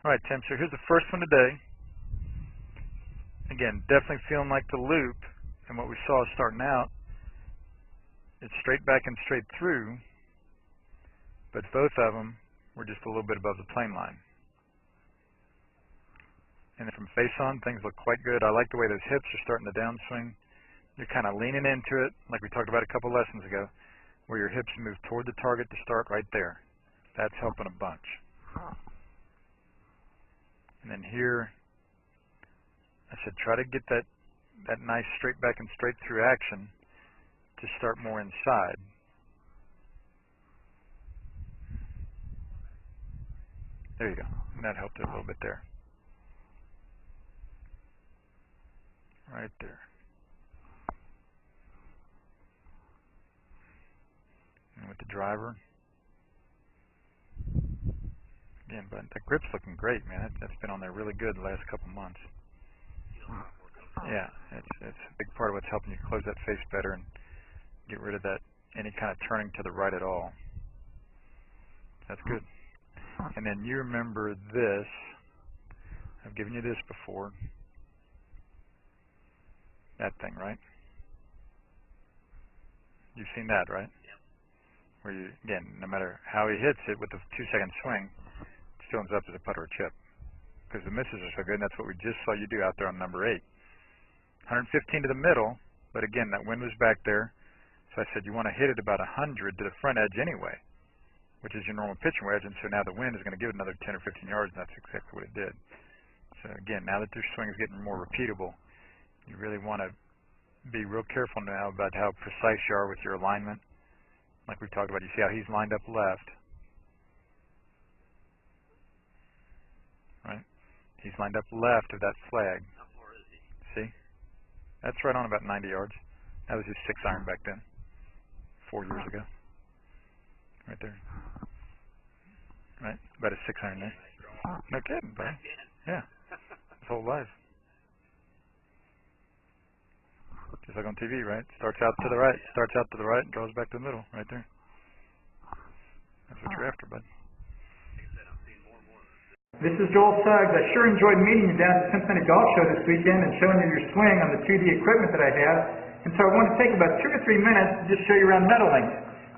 All right, Tim, so here's the first one today. Again, definitely feeling like the loop, and what we saw starting out, it's straight back and straight through, but both of them were just a little bit above the plane line. And then from face on, things look quite good. I like the way those hips are starting to downswing. You're kind of leaning into it, like we talked about a couple lessons ago, where your hips move toward the target to start right there. That's helping a bunch. And then here, I said try to get that nice straight back and straight through action to start more inside. There you go. And that helped it a little bit there. Right there. And with the driver. Again, but the grip's looking great, man. That's been on there really good the last couple months. Yeah, it's a big part of what's helping you close that face better and get rid of that any kind of turning to the right at all. That's good. And then you remember this. I've given you this before. That thing, right? You've seen that, right? Yep. Where you, again, no matter how he hits it with the 2-second swing, it still ends up as a putter or chip. Because the misses are so good, and that's what we just saw you do out there on number 8. 115 to the middle, but again, that wind was back there. So I said you want to hit it about 100 to the front edge anyway, which is your normal pitching wedge, and so now the wind is going to give it another 10 or 15 yards, and that's exactly what it did. So again, now that your swing is getting more repeatable, you really want to be real careful now about how precise you are with your alignment. Like we've talked about, you see how he's lined up left, right? He's lined up left of that flag. How far is he? See? That's right on about 90 yards. That was his 6-iron back then, 4 years ago. Right there. Right? About a 6-iron there. No kidding, buddy. Yeah. His whole life. Just like on TV, right? Starts out to the right, and draws back to the middle, right there. That's what you're after, bud. This is Joel Suggs. I sure enjoyed meeting you down at the Cincinnati Golf Show this weekend and showing you your swing on the 2D equipment that I have. And so I want to take about 2 to 3 minutes to just show you around Meadowlink.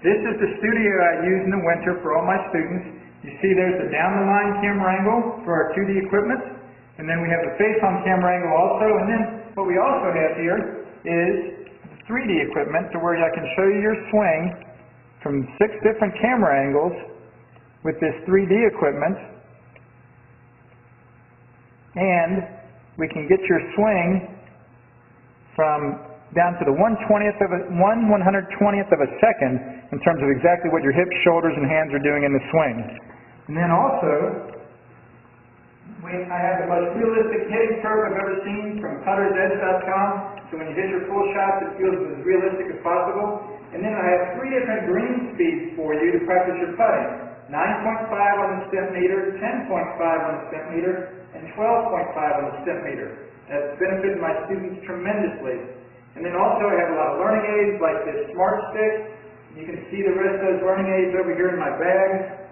This is the studio I use in the winter for all my students. You see there's the down-the-line camera angle for our 2D equipment. And then we have the face-on camera angle also. And then what we also have here is the 3D equipment to where I can show you your swing from 6 different camera angles with this 3D equipment. And we can get your swing from down to the 1/120th of a second in terms of exactly what your hips, shoulders, and hands are doing in the swing. And then also, I have the most realistic hitting curve I've ever seen from puttersedge.com. So when you hit your full shots, it feels as realistic as possible. And then I have 3 different green speeds for you to practice your putting. 9.5 on the stem meter, 10.5 on the stem meter, and 12.5 on the stem meter. That's benefited my students tremendously. And then also I have a lot of learning aids like this Smart Stick. You can see the rest of those learning aids over here in my bag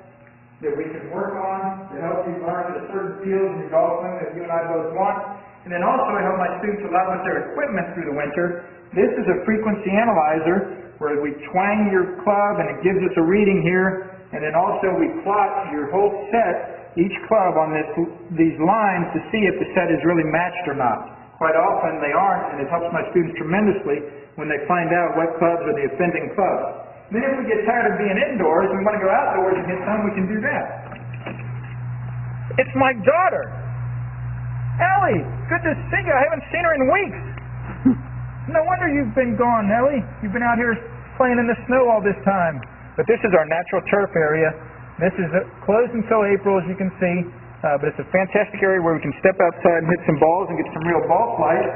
that we can work on to help you learn the certain fields in your golf swing that you and I both want. And then also I help my students a lot with their equipment through the winter. This is a frequency analyzer where we twang your club and it gives us a reading here. And then also we plot your whole set, each club on these lines to see if the set is really matched or not. Quite often they aren't, and it helps my students tremendously when they find out what clubs are the offending clubs. Then if we get tired of being indoors and we want to go outdoors and hit some, we can do that. It's my daughter! Ellie! Good to see you. I haven't seen her in weeks. No wonder you've been gone, Ellie. You've been out here playing in the snow all this time. But this is our natural turf area. This is closed until April, as you can see. But it's a fantastic area where we can step outside and hit some balls and get some real ball flight.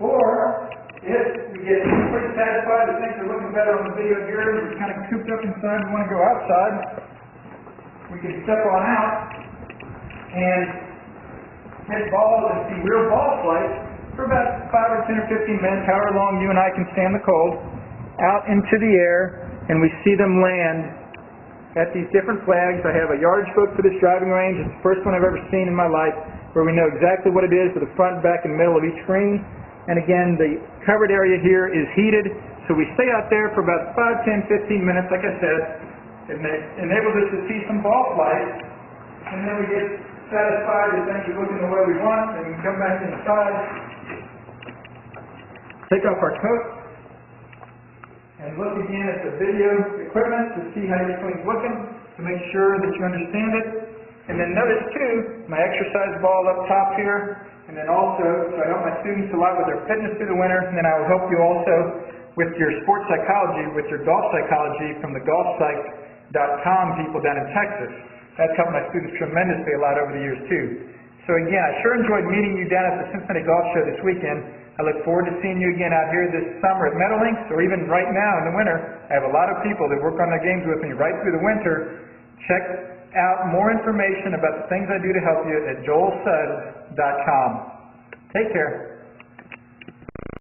Or, if we get pretty satisfied that things are looking better on the video here, and we're kind of cooped up inside and want to go outside, we can step on out and hit balls and see real ball flight for about 5 or 10 or 15 minutes, however long you and I can stand the cold, out into the air, and we see them land at these different flags. I have a yardage book for this driving range. It's the first one I've ever seen in my life where we know exactly what it is with the front, back, and middle of each screen. And again, the covered area here is heated, so we stay out there for about 5, 10, 15 minutes, like I said. It enables us to see some ball flight, and then we get satisfied that things are looking the way we want, and we can come back inside, take off our coat, and look again at the video equipment to see how your swing's looking, to make sure that you understand it. And then notice too, my exercise ball up top here, and then also, so I help my students a lot with their fitness through the winter, and then I will help you also with your sports psychology, with your golf psychology from the golfpsych.com people down in Texas. That's helped my students tremendously a lot over the years too. So again, I sure enjoyed meeting you down at the Cincinnati Golf Show this weekend. I look forward to seeing you again out here this summer at Meadowlinks, or even right now in the winter. I have a lot of people that work on their games with me right through the winter. Check out more information about the things I do to help you at joelsuggs.com. Take care.